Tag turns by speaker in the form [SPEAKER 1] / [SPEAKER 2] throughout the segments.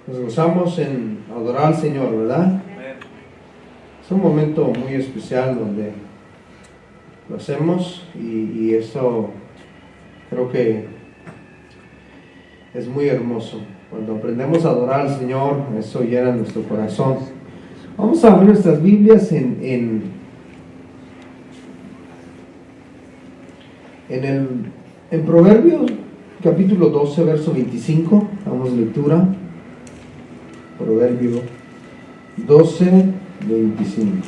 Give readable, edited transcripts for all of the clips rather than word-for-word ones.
[SPEAKER 1] Nos gozamos en adorar al Señor, ¿verdad? Es un momento muy especial donde lo hacemos y eso creo que es muy hermoso. Cuando aprendemos a adorar al Señor, eso llena nuestro corazón. Vamos a abrir nuestras Biblias en Proverbios capítulo 12, verso 25. Damos lectura. Proverbio 12, 25.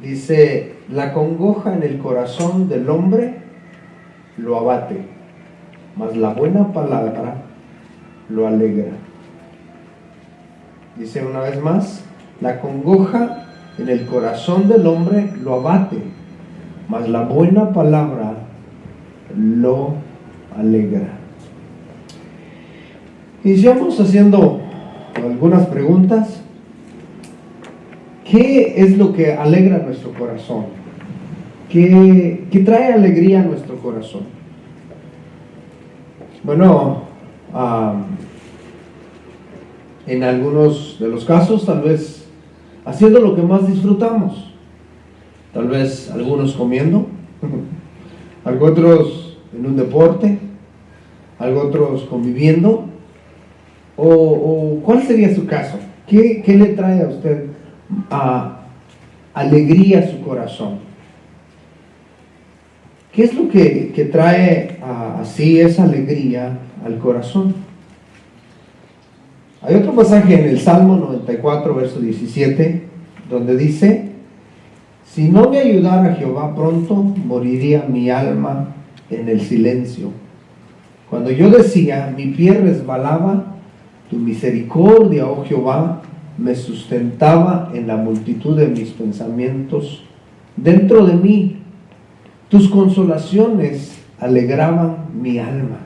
[SPEAKER 1] Dice, la congoja en el corazón del hombre lo abate, mas la buena palabra lo alegra. Dice una vez más, la congoja en el corazón del hombre lo abate, mas la buena palabra lo alegra. Iniciamos haciendo algunas preguntas. ¿Qué es lo que alegra nuestro corazón? ¿Qué trae alegría a nuestro corazón? Bueno, en algunos de los casos, tal vez haciendo lo que más disfrutamos. Tal vez algunos comiendo, algo otros en un deporte, algo otros conviviendo. O ¿cuál sería su caso? ¿Qué le trae a usted alegría a su corazón? ¿Qué es lo que trae así esa alegría al corazón? Hay otro pasaje en el Salmo 94, verso 17, donde dice, si no me ayudara Jehová pronto, moriría mi alma en el silencio. Cuando yo decía, mi pie resbalaba, tu misericordia, oh Jehová, me sustentaba en la multitud de mis pensamientos. Dentro de mí, tus consolaciones alegraban mi alma.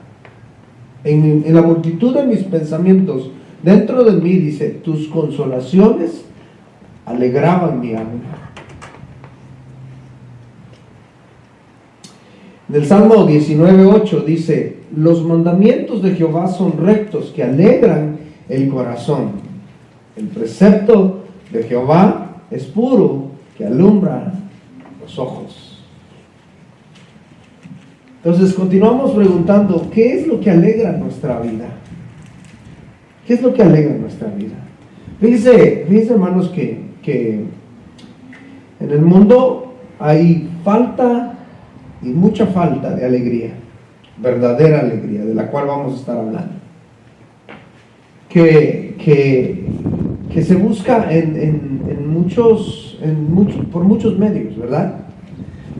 [SPEAKER 1] En la multitud de mis pensamientos, dentro de mí, dice, tus consolaciones alegraban mi alma. En el Salmo 19:8 dice, los mandamientos de Jehová son rectos, que alegran el corazón. El precepto de Jehová es puro, que alumbra los ojos. Entonces continuamos preguntando, ¿qué es lo que alegra nuestra vida? ¿Qué es lo que alegra nuestra vida? Fíjense hermanos que en el mundo hay falta y mucha falta de alegría, verdadera alegría, de la cual vamos a estar hablando. Que se busca por muchos medios, ¿verdad?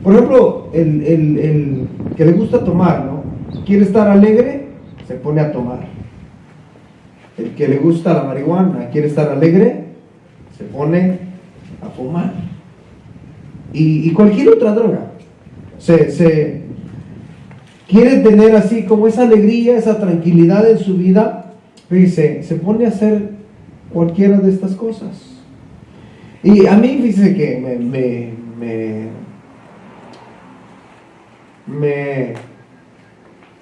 [SPEAKER 1] Por ejemplo, el que le gusta tomar, ¿no? Quiere estar alegre, se pone a tomar. El que le gusta la marihuana, quiere estar alegre, se pone a fumar. Y cualquier otra droga. Se quiere tener así como esa alegría, esa tranquilidad en su vida, y se pone a hacer cualquiera de estas cosas. Y a mí, fíjese que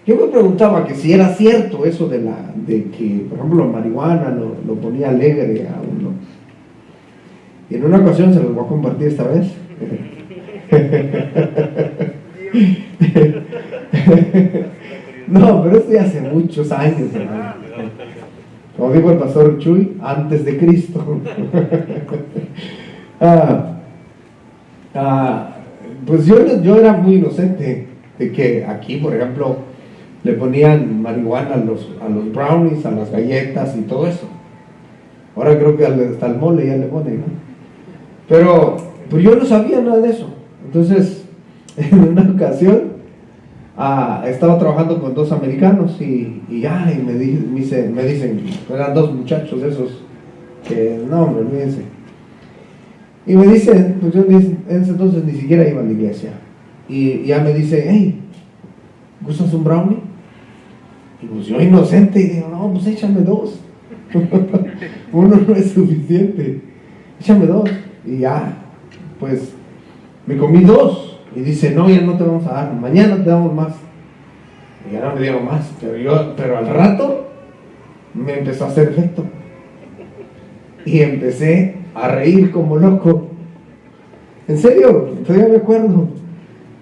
[SPEAKER 1] yo me preguntaba que si era cierto eso de que, por ejemplo, la marihuana lo ponía alegre a uno. Y en una ocasión se los voy a compartir esta vez. No, pero esto ya hace muchos años, hermano. Como dijo el pastor Chuy, antes de Cristo. Pues yo era muy inocente de que aquí, por ejemplo, le ponían marihuana a los brownies, a las galletas y todo eso. Ahora creo que hasta el mole ya le ponen, ¿no? Pero yo no sabía nada de eso. Entonces, en una ocasión, estaba trabajando con dos americanos y me dicen, eran dos muchachos esos, que no, hombre, olvídense. Y me dicen, pues yo en ese entonces ni siquiera iba a la iglesia. Y ya me dice, hey, ¿gustas un brownie? Y pues yo inocente, y digo, no, pues échame dos. Uno no es suficiente. Échame dos. Y ya, pues me comí 2. Y dice, no, ya no te vamos a dar, mañana te damos más. Y ya no me dieron más, pero al rato me empezó a hacer efecto. Y empecé a reír como loco. En serio, todavía me acuerdo.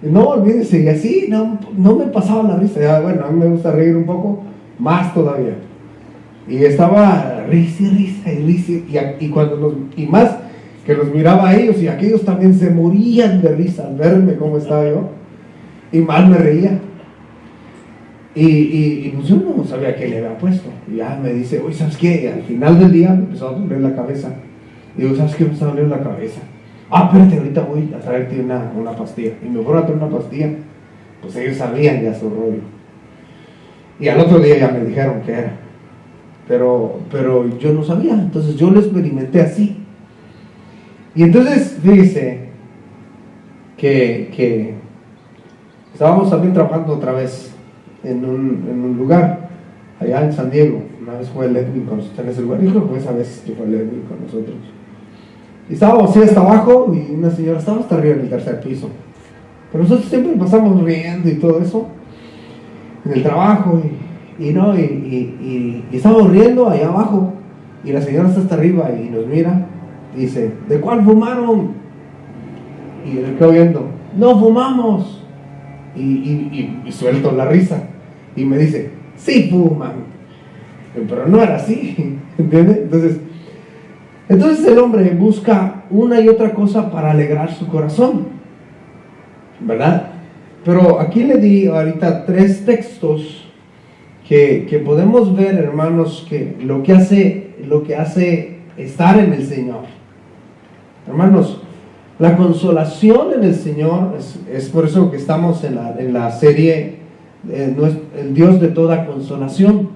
[SPEAKER 1] No, olvídese, y así no me pasaba la risa. Ya, bueno, a mí me gusta reír un poco más todavía. Y estaba risa y risa y risa. Y más que los miraba a ellos, y aquellos también se morían de risa al verme cómo estaba yo. Y más me reía. Y pues yo no sabía qué le había puesto. Y ya me dice, oye, ¿sabes qué? Y al final del día me empezó a doler la cabeza. Y digo, ¿sabes qué? Me está doliendo la cabeza. Espérate, ahorita voy a traerte una pastilla. Y me fueron a traer una pastilla. Pues ellos sabían ya su rollo. Y al otro día ya me dijeron qué era. Pero yo no sabía. Entonces yo lo experimenté así. Y entonces, fíjese que estábamos también trabajando otra vez en un lugar allá en San Diego. Una vez fue el Edwin con nosotros en ese lugar. Y creo que fue esa vez que fue el Edwin con nosotros. Y estábamos así hasta abajo, y una señora estaba hasta arriba en el 3er piso. Pero nosotros siempre pasamos riendo y todo eso en el trabajo, y estábamos riendo allá abajo, y la señora está hasta arriba y nos mira y dice, ¿de cuál fumaron? Y yo le quedo viendo, no fumamos. Y suelto la risa y me dice, sí fuman, pero no era así, ¿entiende? Entonces el hombre busca una y otra cosa para alegrar su corazón, ¿verdad? Pero aquí le di ahorita 3 textos que podemos ver, hermanos, que lo que hace estar en el Señor. Hermanos, la consolación en el Señor es por eso que estamos en la serie el Dios de toda consolación.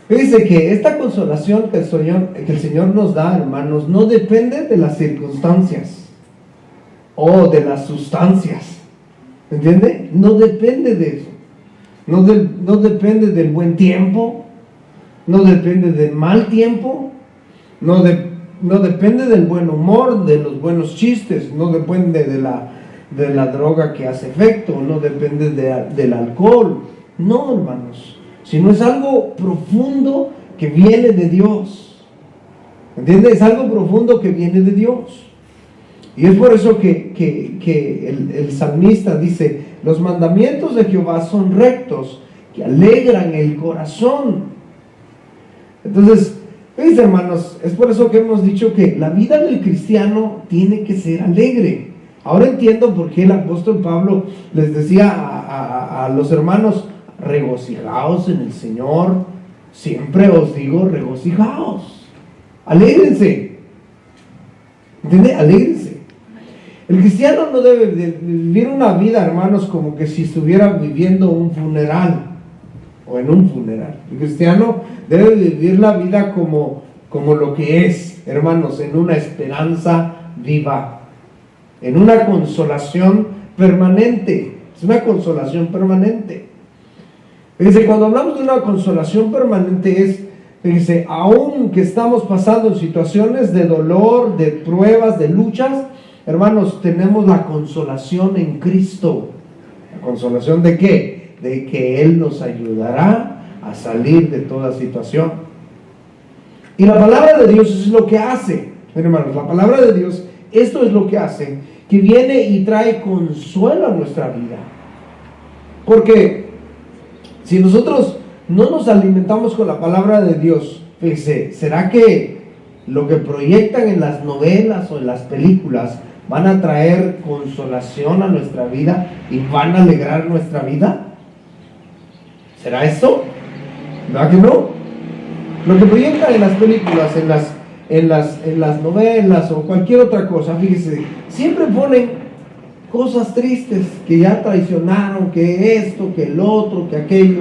[SPEAKER 1] Dice que esta consolación que el Señor nos da, hermanos, no depende de las circunstancias o de las sustancias. ¿Entiende? No depende de eso. No depende del buen tiempo, no depende del mal tiempo, no depende del buen humor, de los buenos chistes, no depende de la droga que hace efecto, no depende del alcohol. No, hermanos, sino es algo profundo que viene de Dios. ¿Entiende? Es algo profundo que viene de Dios. Y es por eso que el salmista dice, los mandamientos de Jehová son rectos, que alegran el corazón. Entonces, ¿veis, hermanos? Es por eso que hemos dicho que la vida del cristiano tiene que ser alegre. Ahora entiendo por qué el apóstol Pablo les decía a los hermanos, regocijaos en el Señor, siempre os digo, regocijaos, alégrense. ¿Entiende? Alégrense. El cristiano no debe vivir una vida, hermanos, como que si estuviera viviendo un funeral o en un funeral. El cristiano debe vivir la vida como lo que es, hermanos, en una esperanza viva, en una consolación permanente. Es una consolación permanente. Fíjense, cuando hablamos de una consolación permanente fíjense, aun que estamos pasando en situaciones de dolor, de pruebas, de luchas, hermanos, tenemos la consolación en Cristo. ¿La consolación de qué? De que Él nos ayudará a salir de toda situación. Y la palabra de Dios es lo que hace, hermanos, la palabra de Dios, esto es lo que hace, que viene y trae consuelo a nuestra vida. Porque si nosotros no nos alimentamos con la palabra de Dios, fíjese, ¿será que lo que proyectan en las novelas o en las películas van a traer consolación a nuestra vida y van a alegrar nuestra vida? ¿Será eso? ¿Verdad que no? Lo que proyectan en las películas, en las novelas o cualquier otra cosa, fíjese, siempre ponen cosas tristes, que ya traicionaron, que esto, que el otro, que aquello.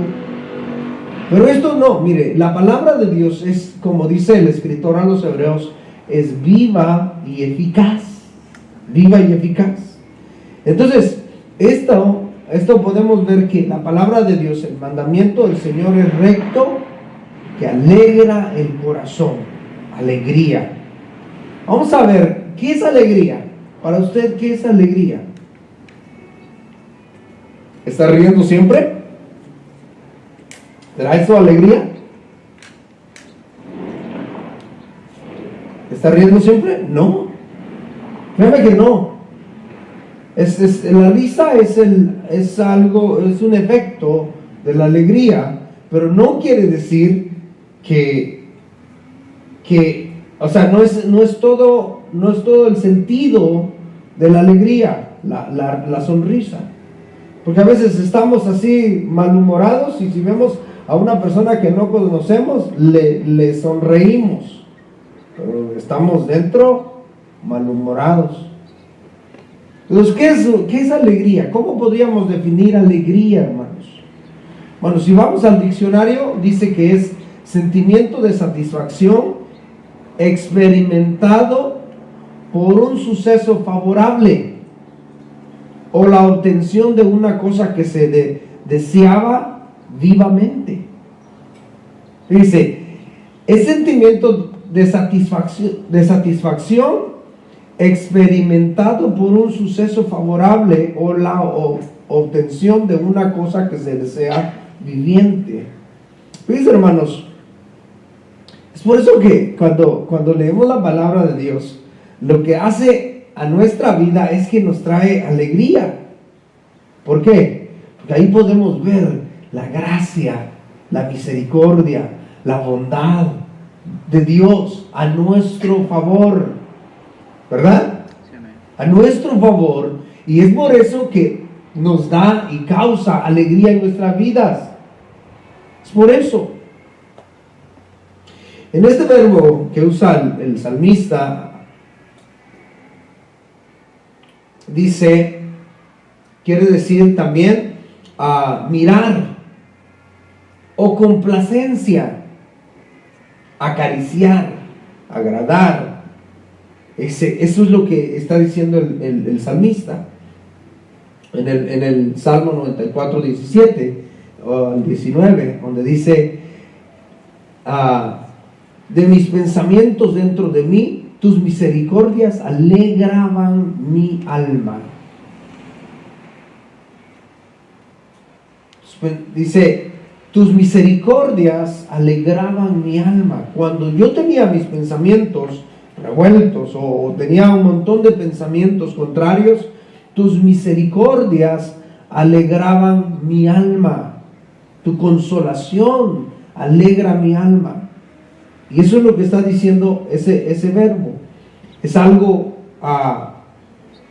[SPEAKER 1] Pero esto no, mire, la palabra de Dios es, como dice el escritor a los Hebreos, es viva y eficaz. Viva y eficaz. Entonces, esto podemos ver que la palabra de Dios, el mandamiento del Señor es recto, que alegra el corazón. Alegría. Vamos a ver, ¿qué es alegría? Para usted, ¿qué es alegría? ¿Está riendo siempre? ¿Será eso alegría? ¿Está riendo siempre? No. Créame que no. La risa es un efecto de la alegría, pero no quiere decir que o sea, no es todo el sentido de la alegría, la sonrisa. Porque a veces estamos así malhumorados y si vemos a una persona que no conocemos, le sonreímos, pero estamos dentro malhumorados. Entonces, ¿qué es alegría? ¿Cómo podríamos definir alegría, hermanos? Bueno, si vamos al diccionario, dice que es sentimiento de satisfacción experimentado por un suceso favorable o la obtención de una cosa que se deseaba vivamente. Dice, es sentimiento de satisfacción experimentado por un suceso favorable o la obtención de una cosa que se desea viviente. Fíjense, hermanos, es por eso que cuando leemos la palabra de Dios, lo que hace a nuestra vida es que nos trae alegría. ¿Por qué? Porque ahí podemos ver la gracia, la misericordia, la bondad de Dios a nuestro favor, ¿verdad? A nuestro favor, y es por eso que nos da y causa alegría en nuestras vidas. Es por eso. En este verbo que usa el salmista, dice, quiere decir también mirar o complacencia, acariciar, agradar. Eso es lo que está diciendo el salmista en el Salmo 94, 17 o 19, donde dice, de mis pensamientos dentro de mí, tus misericordias alegraban mi alma. Dice, tus misericordias alegraban mi alma. Cuando yo tenía mis pensamientos revueltos o tenía un montón de pensamientos contrarios, tus misericordias alegraban mi alma. Tu consolación alegra mi alma. Y eso es lo que está diciendo ese verbo. Es algo,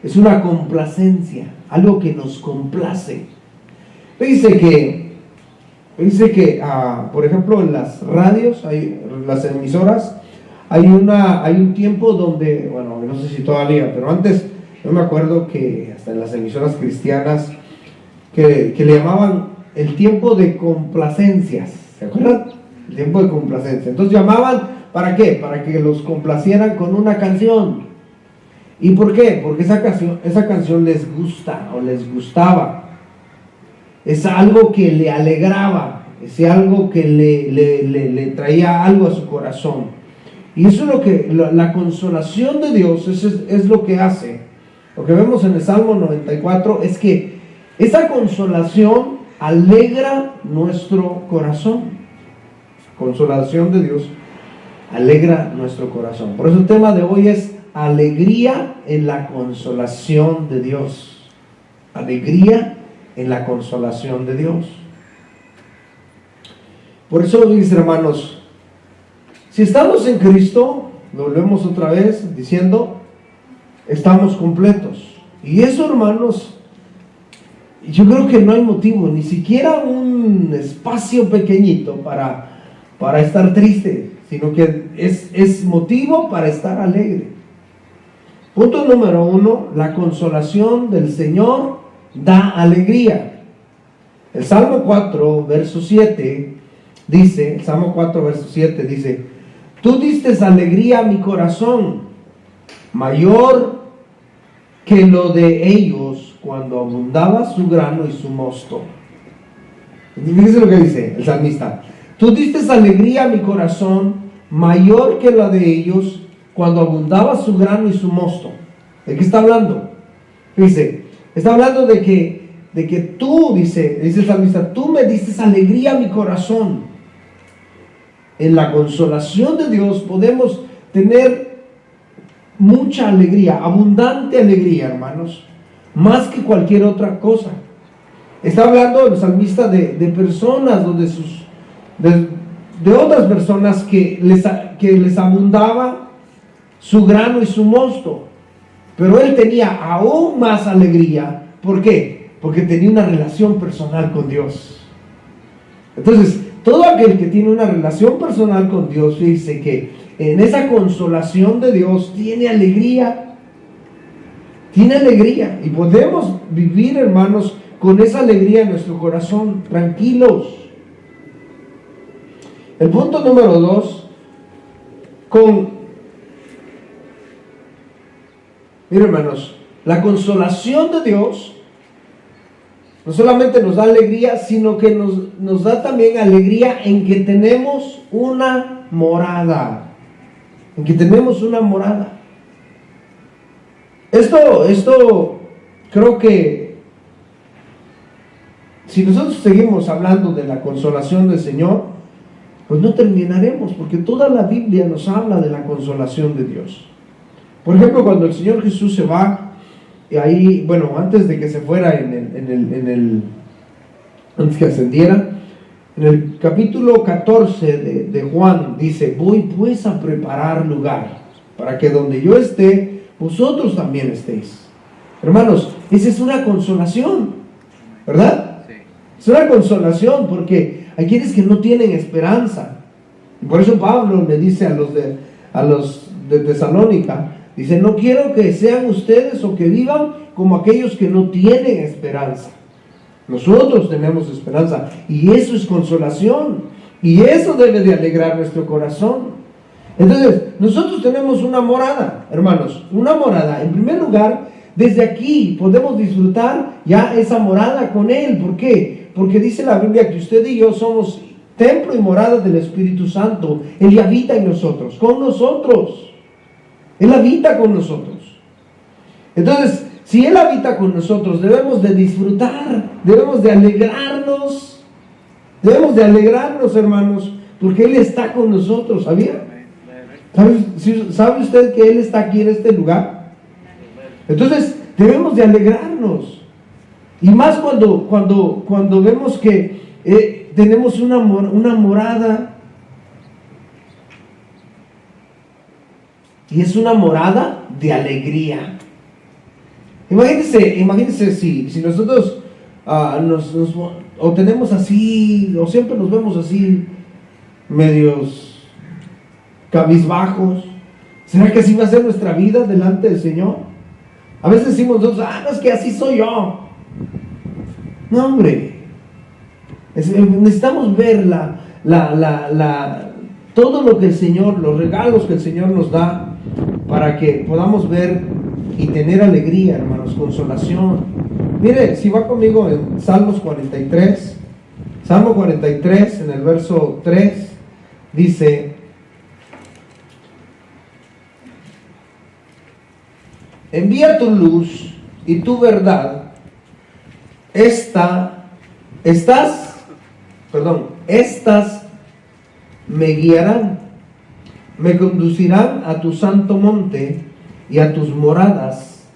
[SPEAKER 1] es una complacencia, algo que nos complace. Dice que por ejemplo, en las radios, las emisoras, hay un tiempo donde, bueno, no sé si todavía, pero antes yo me acuerdo que hasta en las emisoras cristianas que le llamaban el tiempo de complacencias, ¿se acuerdan? El tiempo de complacencia. Entonces llamaban, ¿para qué? Para que los complacieran con una canción. ¿Y por qué? Porque esa canción les gusta o les gustaba. Es algo que le alegraba, es algo que le traía algo a su corazón. Y eso es lo que, la consolación de Dios es lo que hace. Lo que vemos en el Salmo 94 es que esa consolación alegra nuestro corazón. Consolación de Dios alegra nuestro corazón. Por eso el tema de hoy es alegría en la consolación de Dios. Alegría en la consolación de Dios. Por eso, mis hermanos, si estamos en Cristo, volvemos otra vez diciendo, estamos completos. Y eso, hermanos, yo creo que no hay motivo, ni siquiera un espacio pequeñito para estar triste, sino que es motivo para estar alegre. Punto número 1, la consolación del Señor da alegría. El Salmo 4, verso 7 dice, el Salmo 4, verso 7 dice, tú diste alegría a mi corazón, mayor que lo de ellos cuando abundaba su grano y su mosto. Fíjense lo que dice el salmista. Tú diste alegría a mi corazón, mayor que la de ellos cuando abundaba su grano y su mosto. ¿De qué está hablando? Dice, está hablando de que tú, dice el salmista, tú me diste alegría a mi corazón. En la consolación de Dios podemos tener mucha alegría, abundante alegría, hermanos, más que cualquier otra cosa. Está hablando el salmista de personas, de otras personas que les abundaba su grano y su mosto, pero él tenía aún más alegría. ¿Por qué? Porque tenía una relación personal con Dios. Entonces, todo aquel que tiene una relación personal con Dios dice que en esa consolación de Dios tiene alegría. Tiene alegría. Y podemos vivir, hermanos, con esa alegría en nuestro corazón, tranquilos. El punto número 2, miren, hermanos, la consolación de Dios no solamente nos da alegría, sino que nos da también alegría en que tenemos una morada. En que tenemos una morada. Esto creo que si nosotros seguimos hablando de la consolación del Señor, pues no terminaremos, porque toda la Biblia nos habla de la consolación de Dios. Por ejemplo, cuando el Señor Jesús se va, y ahí, bueno, antes de que se fuera, antes que ascendiera, en el capítulo 14 de Juan, dice: voy pues a preparar lugar, para que donde yo esté, vosotros también estéis. Hermanos, esa es una consolación, ¿verdad? Sí. Es una consolación, porque hay quienes que no tienen esperanza. Y por eso Pablo le dice a los de Tesalónica, dice: no quiero que sean ustedes o que vivan como aquellos que no tienen esperanza. Nosotros tenemos esperanza, y eso es consolación, y eso debe de alegrar nuestro corazón. Entonces, nosotros tenemos una morada, hermanos, una morada. En primer lugar, desde aquí podemos disfrutar ya esa morada con Él. ¿Por qué? Porque dice la Biblia que usted y yo somos templo y morada del Espíritu Santo. Él habita en nosotros, con nosotros. Él habita con nosotros. Entonces, si Él habita con nosotros, debemos de disfrutar, debemos de alegrarnos, hermanos, porque Él está con nosotros, ¿sabía? ¿Sabe usted que Él está aquí en este lugar? Entonces, debemos de alegrarnos. Y más cuando vemos que tenemos una morada, y es una morada de alegría. Imagínense si nosotros o tenemos así, o siempre nos vemos así, medios cabizbajos. ¿Será que así va a ser nuestra vida delante del Señor? A veces decimos nosotros: no, es que así soy yo. No, hombre. Necesitamos ver todo lo que el Señor, los regalos que el Señor nos da, para que podamos ver y tener alegría, hermanos, consolación. Mire, si va conmigo en Salmos 43, Salmo 43, en el verso 3, dice: envía tu luz y tu verdad, estas me guiarán, me conducirán a tu santo monte y a tus moradas.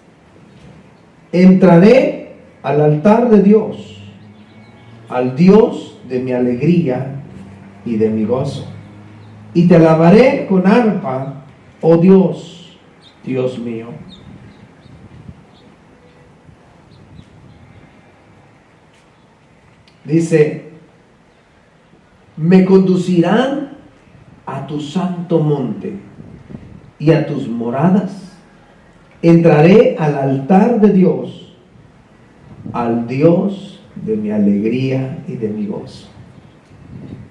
[SPEAKER 1] Entraré al altar de Dios, al Dios de mi alegría y de mi gozo, y te alabaré con arpa, oh Dios, Dios mío. Dice: me conducirán a tu santo monte y a tus moradas. Entraré al altar de Dios, al Dios de mi alegría y de mi gozo.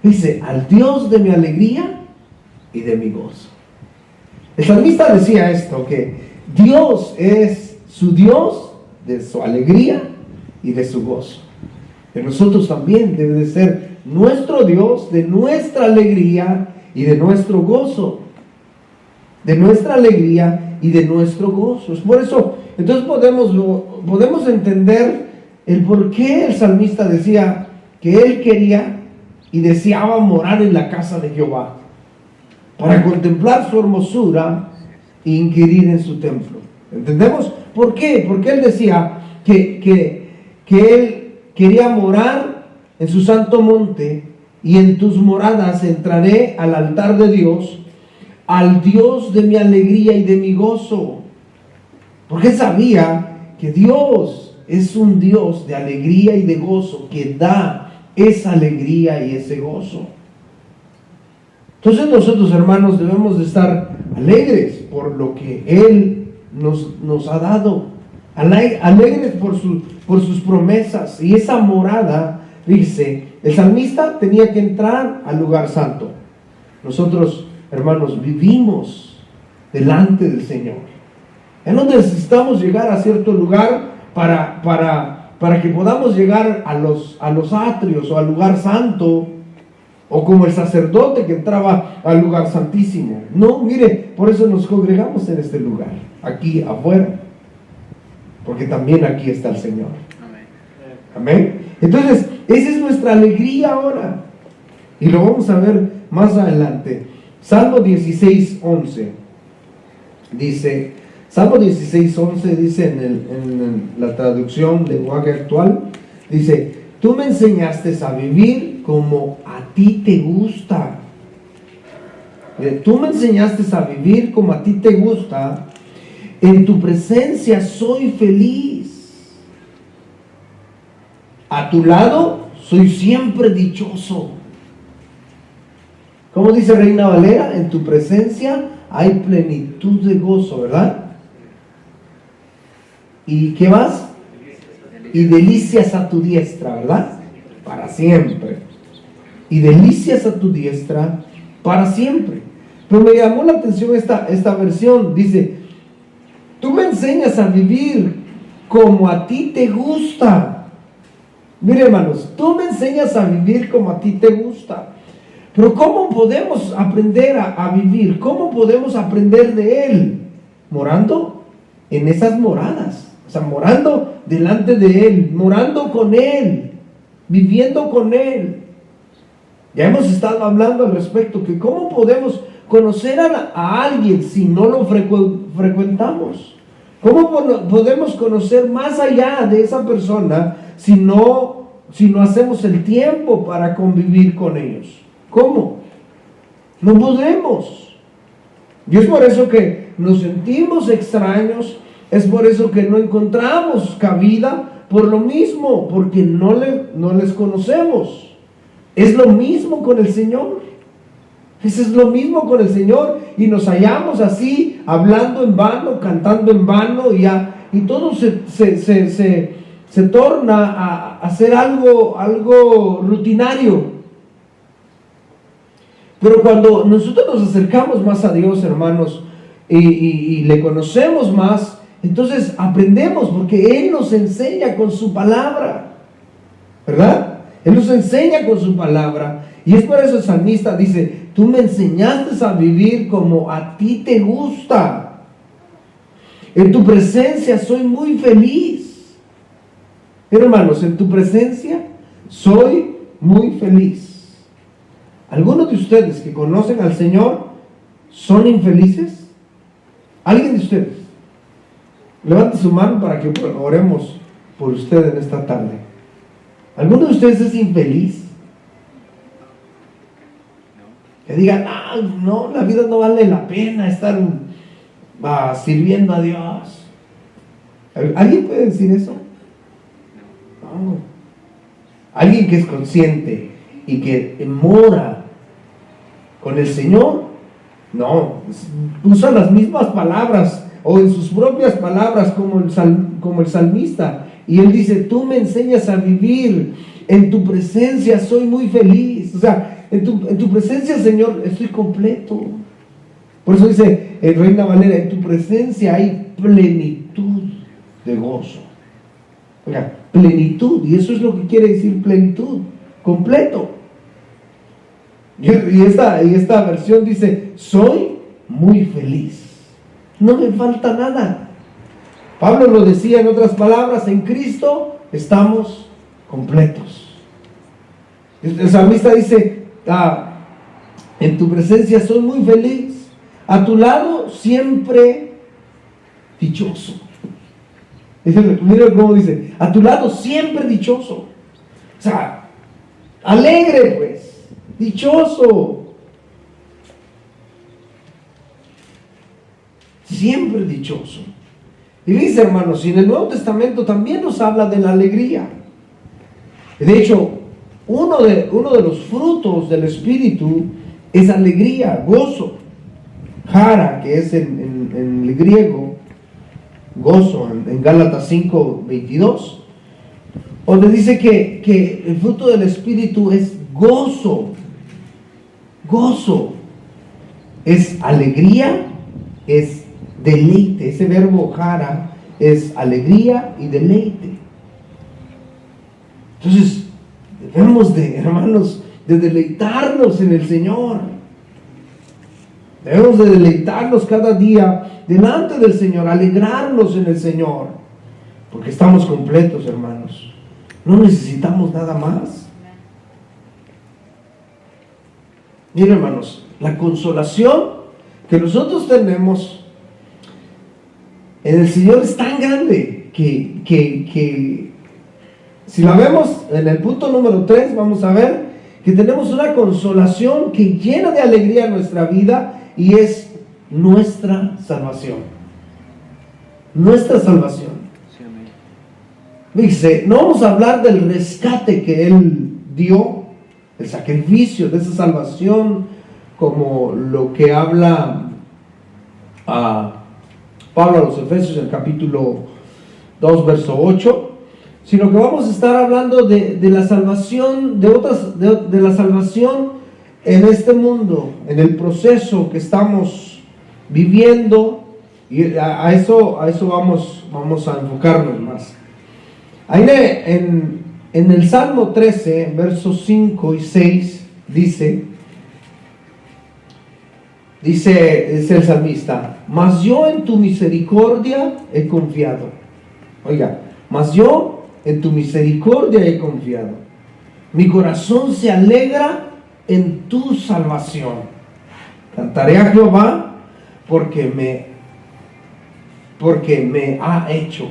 [SPEAKER 1] Dice: al Dios de mi alegría y de mi gozo. El salmista decía esto, que Dios es su Dios de su alegría y de su gozo. De nosotros también debe de ser nuestro Dios de nuestra alegría y de nuestro gozo. de nuestra alegría y de nuestro gozo. Es por eso, entonces podemos entender el por qué el salmista decía que él quería y deseaba morar en la casa de Jehová, para contemplar su hermosura e inquirir en su templo. ¿Entendemos? ¿Por qué? Porque él decía que él quería morar en su santo monte, y en tus moradas entraré al altar de Dios, al Dios de mi alegría y de mi gozo. Porque él sabía que Dios es un Dios de alegría y de gozo, que da esa alegría y ese gozo. Entonces nosotros, hermanos, debemos de estar alegres por lo que Él nos ha dado, alegres por sus promesas. Y esa morada, dice, el salmista tenía que entrar al lugar santo. Nosotros, hermanos, vivimos delante del Señor. Ya no necesitamos llegar a cierto lugar para que podamos llegar a los atrios o al lugar santo, o como el sacerdote que entraba al lugar santísimo. No, mire, por eso nos congregamos en este lugar, aquí afuera, porque también aquí está el Señor. Amén. Entonces, esa es nuestra alegría ahora, y lo vamos a ver más adelante. Salmo 16:11 dice, Salmo 16:11 dice en la traducción de lenguaje actual, dice: tú me enseñaste a vivir como a ti te gusta. Tú me enseñaste a vivir como a ti te gusta. En tu presencia soy feliz. A tu lado soy siempre dichoso. ¿Cómo dice Reina Valera? En tu presencia hay plenitud de gozo, ¿verdad? ¿Y qué más? Y delicias a tu diestra, ¿verdad? Para siempre. Y delicias a tu diestra para siempre. Pero me llamó la atención esta versión. Dice: tú me enseñas a vivir como a ti te gusta. Mire, hermanos, tú me enseñas a vivir como a ti te gusta. Pero ¿cómo podemos aprender a vivir? ¿Cómo podemos aprender de Él? Morando en esas moradas. O sea, morando delante de Él, morando con Él, viviendo con Él. Ya hemos estado hablando al respecto, que cómo podemos conocer a alguien si no lo frecuentamos. ¿Cómo podemos conocer más allá de esa persona si no hacemos el tiempo para convivir con ellos? ¿Cómo? No podemos. Y es por eso que nos sentimos extraños. Es por eso que no encontramos cabida, por lo mismo, porque no les conocemos. Es lo mismo con el Señor. Eso es lo mismo con el Señor. Y nos hallamos así, hablando en vano, cantando en vano, y todo se torna a ser algo rutinario. Pero cuando nosotros nos acercamos más a Dios, hermanos, y le conocemos más, entonces aprendemos, porque Él nos enseña con su palabra, ¿verdad? Él nos enseña con su palabra. Y es por eso el salmista dice: tú me enseñaste a vivir como a ti te gusta. En tu presencia soy muy feliz. Hermanos, en tu presencia soy muy feliz. ¿Algunos de ustedes que conocen al Señor son infelices? ¿Alguien de ustedes? Levante su mano para que oremos por usted en esta tarde. ¿Alguno de ustedes es infeliz? Que digan: no, la vida no vale la pena estar sirviendo a Dios. ¿Alguien puede decir eso? No. Alguien que es consciente y que mora con el Señor, no, usa las mismas palabras, o en sus propias palabras, como el salmista. Y él dice: tú me enseñas a vivir, en tu presencia soy muy feliz. O sea, en tu presencia, Señor, estoy completo. Por eso dice el Reina Valera: en tu presencia hay plenitud de gozo. Oiga, plenitud, y eso es lo que quiere decir plenitud, completo. Y esta versión dice: soy muy feliz. No me falta nada. Pablo lo decía en otras palabras: en Cristo estamos completos. El salmista dice: en tu presencia soy muy feliz, a tu lado siempre dichoso. Mira cómo dice: a tu lado siempre dichoso. O sea, alegre, pues, dichoso. Siempre dichoso. Y dice, hermanos, y en el Nuevo Testamento también nos habla de la alegría. De hecho, uno de los frutos del Espíritu es alegría, gozo. Jara, que es en el griego, gozo, en Gálatas 5:22, donde dice que el fruto del Espíritu es gozo. Gozo es alegría, es deleite. Ese verbo jara es alegría y deleite. Entonces, debemos hermanos, de deleitarnos en el Señor. Debemos de deleitarnos cada día delante del Señor, alegrarnos en el Señor, porque estamos completos, hermanos. No necesitamos nada más. Miren, hermanos, la consolación que nosotros tenemos en el Señor es tan grande que si la vemos en el punto número 3, vamos a ver que tenemos una consolación que llena de alegría nuestra vida, y es nuestra salvación. Nuestra salvación. Dice, no vamos a hablar del rescate que Él dio, el sacrificio de esa salvación, como lo que habla Pablo a los Efesios en el capítulo 2, verso 8, sino que vamos a estar hablando de la salvación, de la salvación en este mundo, en el proceso que estamos viviendo, y a eso vamos a enfocarnos más. Ahí en el Salmo 13, versos 5 y 6, dice el salmista: mas yo en tu misericordia he confiado. Oiga, mas yo en tu misericordia he confiado. Mi corazón se alegra en tu salvación. Cantaré a Jehová porque me ha hecho.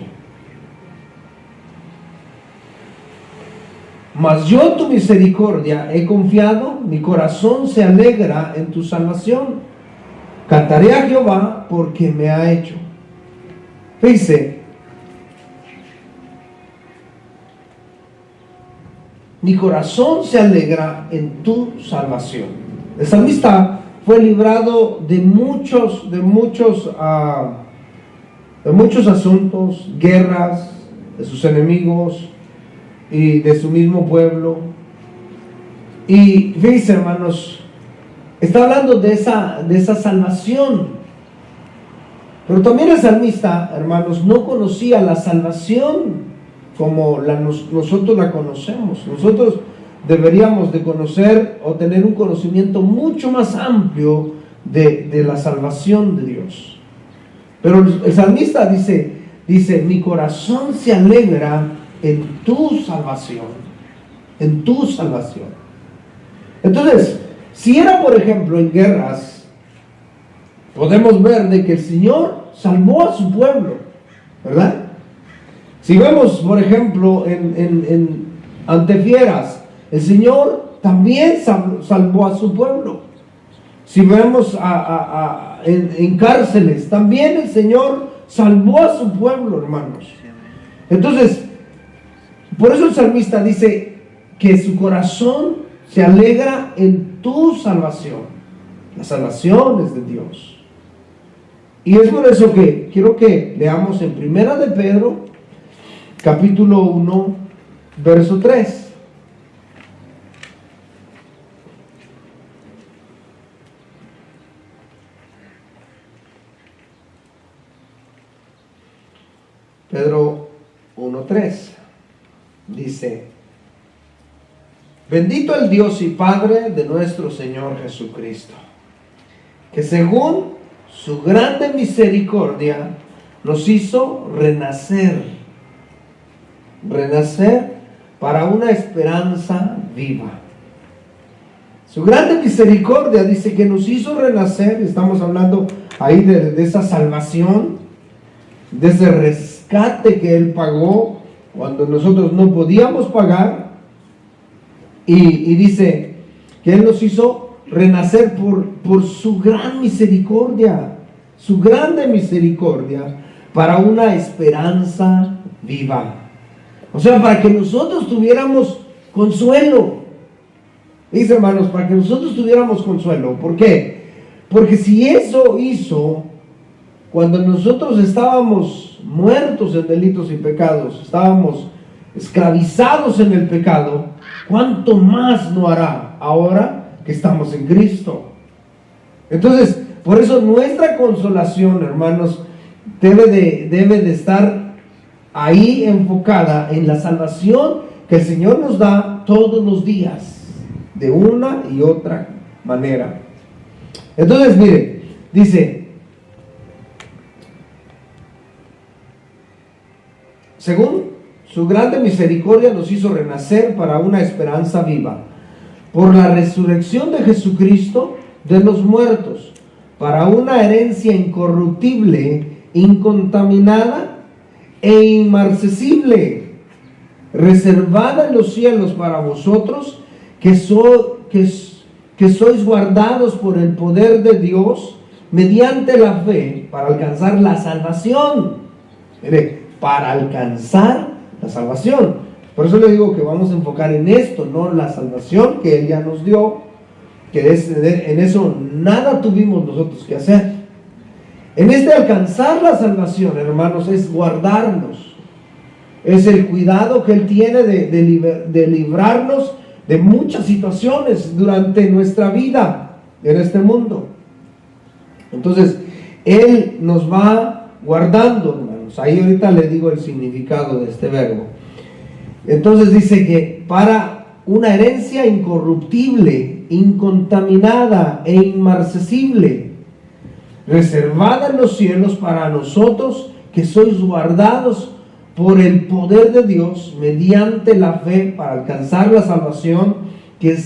[SPEAKER 1] Mas yo en tu misericordia he confiado, mi corazón se alegra en tu salvación. Cantaré a Jehová porque me ha hecho. Dice, mi corazón se alegra en tu salvación. El salmista fue librado de muchos asuntos, guerras, de sus enemigos y de su mismo pueblo. Y fíjense, hermanos, está hablando de esa salvación. Pero también el salmista, hermanos, no conocía la salvación como nosotros la conocemos. Nosotros deberíamos de conocer o tener un conocimiento mucho más amplio de la salvación de Dios. Pero el salmista dice, mi corazón se alegra en tu salvación. En tu salvación. Entonces, si era, por ejemplo, en guerras, podemos ver de que el Señor salvó a su pueblo, ¿verdad? Si vemos, por ejemplo, ante fieras, el Señor también salvó a su pueblo. Si vemos en cárceles, también el Señor salvó a su pueblo, hermanos. Entonces, por eso el salmista dice que su corazón se alegra en tu salvación. La salvación es de Dios. Y es por eso que quiero que leamos en Primera de Pedro, capítulo 1, verso 3. Pedro 1:3 dice: bendito el Dios y Padre de nuestro Señor Jesucristo, que según su grande misericordia nos hizo renacer para una esperanza viva. Su grande misericordia dice que nos hizo renacer. Estamos hablando ahí de esa salvación, de ese rescate que Él pagó cuando nosotros no podíamos pagar. Y dice que Él nos hizo renacer por su gran misericordia, su grande misericordia, para una esperanza viva. O sea, para que nosotros tuviéramos consuelo. Dice, hermanos, para que nosotros tuviéramos consuelo. ¿Por qué? Porque si eso hizo cuando nosotros estábamos muertos en delitos y pecados, estábamos esclavizados en el pecado, ¿cuánto más no hará ahora que estamos en Cristo? Entonces, por eso nuestra consolación, hermanos, debe de estar ahí enfocada en la salvación que el Señor nos da todos los días, de una y otra manera. Entonces, mire, dice, según su grande misericordia nos hizo renacer para una esperanza viva, por la resurrección de Jesucristo de los muertos, para una herencia incorruptible, incontaminada e inmarcesible, reservada en los cielos para vosotros, que sois guardados por el poder de Dios mediante la fe para alcanzar la salvación. Mire, para alcanzar la salvación. Por eso le digo que vamos a enfocar en esto, no la salvación que Él ya nos dio, que en eso nada tuvimos nosotros que hacer. En alcanzar la salvación, hermanos, es guardarnos. Es el cuidado que Él tiene de librarnos de muchas situaciones durante nuestra vida en este mundo. Entonces, Él nos va guardando, hermanos. Ahí ahorita le digo el significado de este verbo. Entonces dice que para una herencia incorruptible, incontaminada e inmarcesible, reservada en los cielos para nosotros que sois guardados por el poder de Dios mediante la fe para alcanzar la salvación que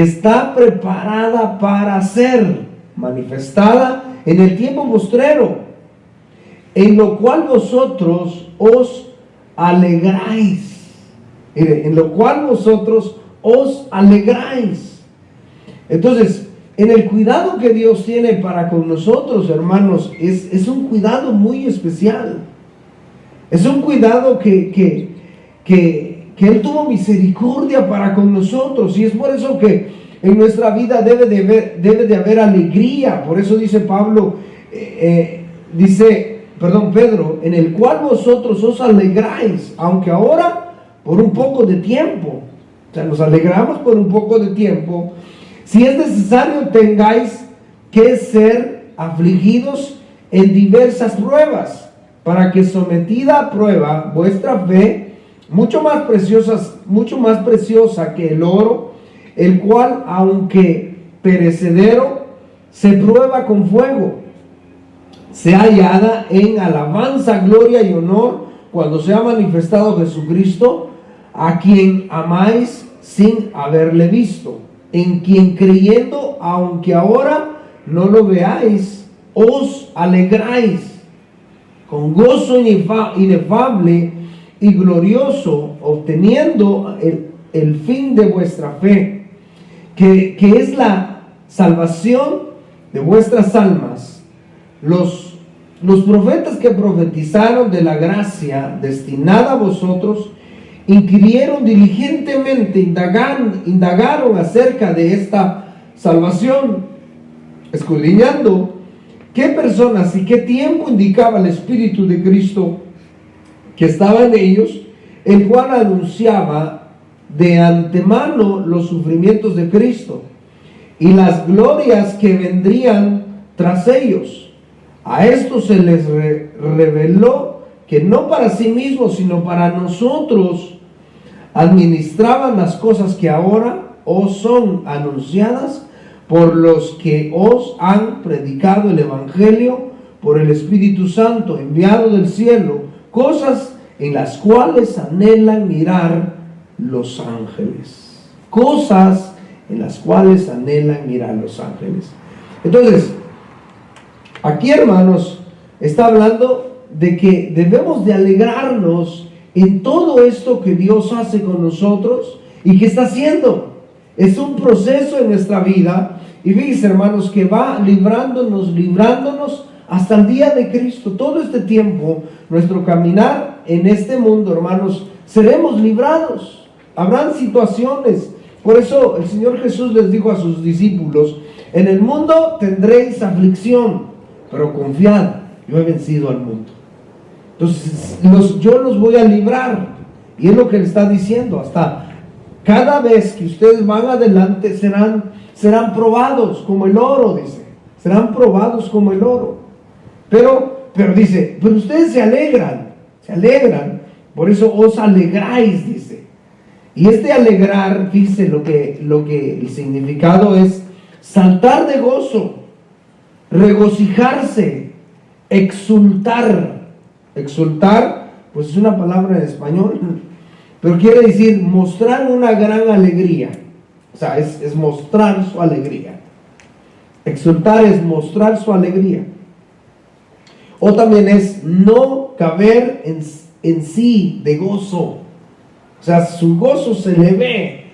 [SPEAKER 1] está preparada para ser manifestada en el tiempo postrero, en lo cual vosotros os alegráis. Mire, en lo cual vosotros os alegráis. Entonces, en el cuidado que Dios tiene para con nosotros, hermanos, es un cuidado muy especial. Es un cuidado que Él tuvo misericordia para con nosotros. Y es por eso que en nuestra vida debe de haber alegría. Por eso dice Pedro, en el cual vosotros os alegráis, aunque ahora por un poco de tiempo. O sea, nos alegramos por un poco de tiempo. Si es necesario, tengáis que ser afligidos en diversas pruebas, para que sometida a prueba vuestra fe, mucho más preciosa que el oro, el cual, aunque perecedero, se prueba con fuego, sea hallada en alabanza, gloria y honor cuando sea manifestado Jesucristo, a quien amáis sin haberle visto, en quien creyendo, aunque ahora no lo veáis, os alegráis con gozo inefable y glorioso, obteniendo el fin de vuestra fe, que es la salvación de vuestras almas. Los profetas que profetizaron de la gracia destinada a vosotros, inquirieron diligentemente, indagaron acerca de esta salvación, escudriñando qué personas y qué tiempo indicaba el Espíritu de Cristo que estaba en ellos, el cual anunciaba de antemano los sufrimientos de Cristo y las glorias que vendrían tras ellos. A esto se les reveló que no para sí mismos, sino para nosotros, administraban las cosas que ahora os son anunciadas por los que os han predicado el Evangelio por el Espíritu Santo enviado del cielo, cosas en las cuales anhelan mirar los ángeles. Cosas en las cuales anhelan mirar los ángeles. Entonces, aquí, hermanos, está hablando de que debemos de alegrarnos en todo esto que Dios hace con nosotros y que está haciendo. Es un proceso en nuestra vida, y fíjense, hermanos, que va librándonos hasta el día de Cristo. Todo este tiempo, nuestro caminar en este mundo, hermanos, seremos librados. Habrán situaciones. Por eso el Señor Jesús les dijo a sus discípulos: en el mundo tendréis aflicción, pero confiad, yo he vencido al mundo. Entonces, yo los voy a librar. Y es lo que le está diciendo. Hasta cada vez que ustedes van adelante serán probados como el oro, dice. Serán probados como el oro. Pero dice, pero ustedes se alegran. Por eso os alegráis, dice. Y este alegrar, dice, lo que el significado es saltar de gozo, regocijarse, exultar. Exultar, pues es una palabra en español, pero quiere decir mostrar una gran alegría. O sea, es mostrar su alegría. Exultar es mostrar su alegría. O también es no caber en sí de gozo. O sea, su gozo se le ve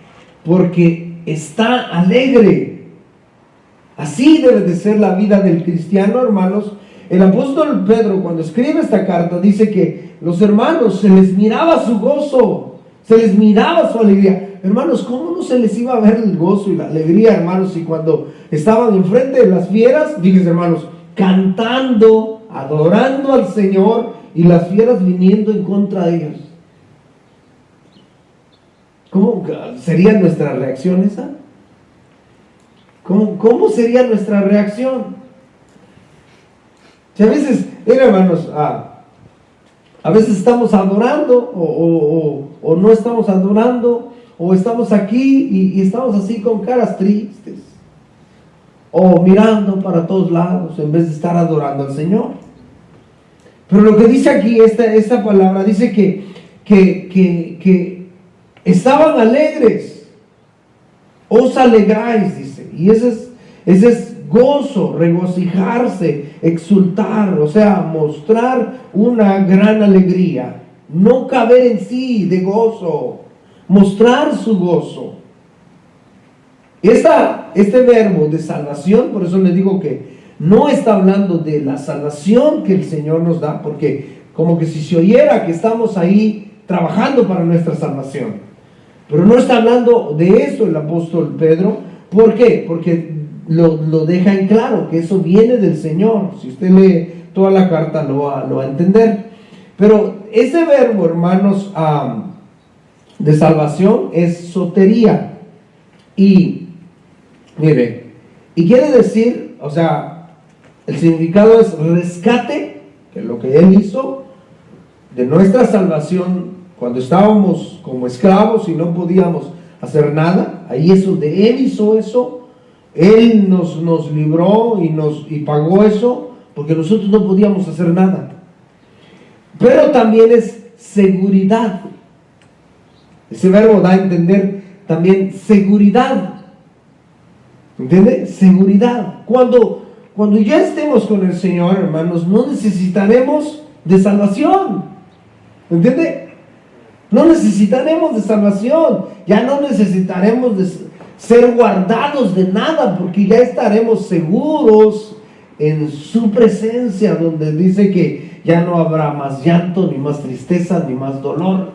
[SPEAKER 1] porque está alegre. Así debe de ser la vida del cristiano, hermanos. El apóstol Pedro, cuando escribe esta carta, dice que los hermanos se les miraba su gozo, se les miraba su alegría. Hermanos, ¿cómo no se les iba a ver el gozo y la alegría, hermanos? Y cuando estaban enfrente de las fieras, fíjense, hermanos, cantando, adorando al Señor, y las fieras viniendo en contra de ellos. ¿Cómo sería nuestra reacción esa? ¿Cómo sería nuestra reacción? Si a veces, mira, hermanos, a veces estamos adorando o no estamos adorando, o estamos aquí y estamos así con caras tristes, o mirando para todos lados en vez de estar adorando al Señor. Pero lo que dice aquí esta palabra, dice que estaban alegres, os alegráis, dice, y ese es gozo, regocijarse, exultar, o sea, mostrar una gran alegría, no caber en sí de gozo, mostrar su gozo. Este verbo de salvación, por eso les digo que no está hablando de la salvación que el Señor nos da, porque como que si se oyera que estamos ahí trabajando para nuestra salvación, pero no está hablando de eso el apóstol Pedro. ¿Por qué? Porque lo deja en claro, que eso viene del Señor. Si usted lee toda la carta lo va a entender. Pero ese verbo, hermanos, de salvación es sotería. Y mire, y quiere decir, o sea, el significado es rescate, que es lo que Él hizo de nuestra salvación cuando estábamos como esclavos y no podíamos hacer nada. Ahí es donde Él hizo eso. Él nos libró y pagó eso, porque nosotros no podíamos hacer nada. Pero también es seguridad. Ese verbo da a entender también seguridad. ¿Entiende? Seguridad. Cuando ya estemos con el Señor, hermanos, no necesitaremos de salvación. ¿Entiende? No necesitaremos de salvación. Ya no necesitaremos de ser guardados de nada, porque ya estaremos seguros en su presencia, donde dice que ya no habrá más llanto, ni más tristeza, ni más dolor.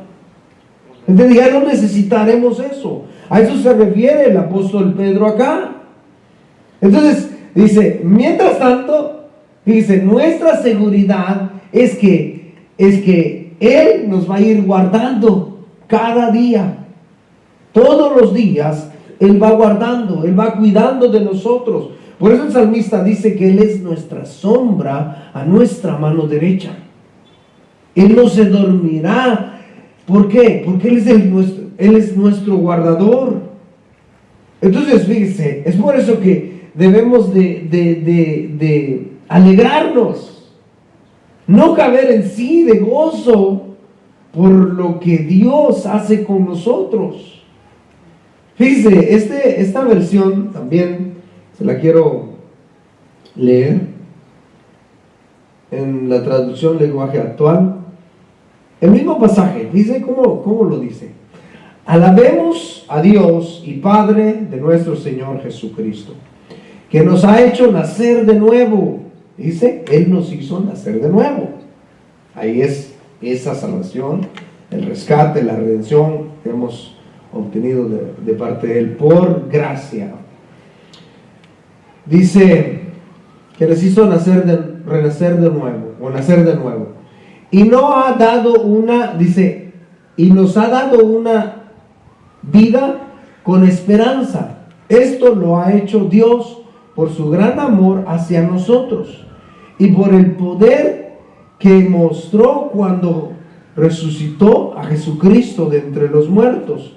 [SPEAKER 1] Entonces ya no necesitaremos eso. A eso se refiere el apóstol Pedro acá. Entonces dice, mientras tanto, dice, nuestra seguridad es que Él nos va a ir guardando cada día. Todos los días Él va guardando, Él va cuidando de nosotros. Por eso el salmista dice que Él es nuestra sombra a nuestra mano derecha. Él no se dormirá. ¿Por qué? Porque Él es nuestro guardador. Entonces, fíjese, es por eso que debemos de alegrarnos, no caber en sí de gozo por lo que Dios hace con nosotros. Fíjese, esta versión también se la quiero leer en la traducción lenguaje actual. El mismo pasaje, dice cómo lo dice. Alabemos a Dios y Padre de nuestro Señor Jesucristo, que nos ha hecho nacer de nuevo. Dice, Él nos hizo nacer de nuevo. Ahí es esa salvación, el rescate, la redención que hemos obtenido de parte de Él por gracia. Dice que les hizo renacer de nuevo, o nacer de nuevo. Y no ha dado y nos ha dado una vida con esperanza. Esto lo ha hecho Dios por su gran amor hacia nosotros y por el poder que mostró cuando resucitó a Jesucristo de entre los muertos,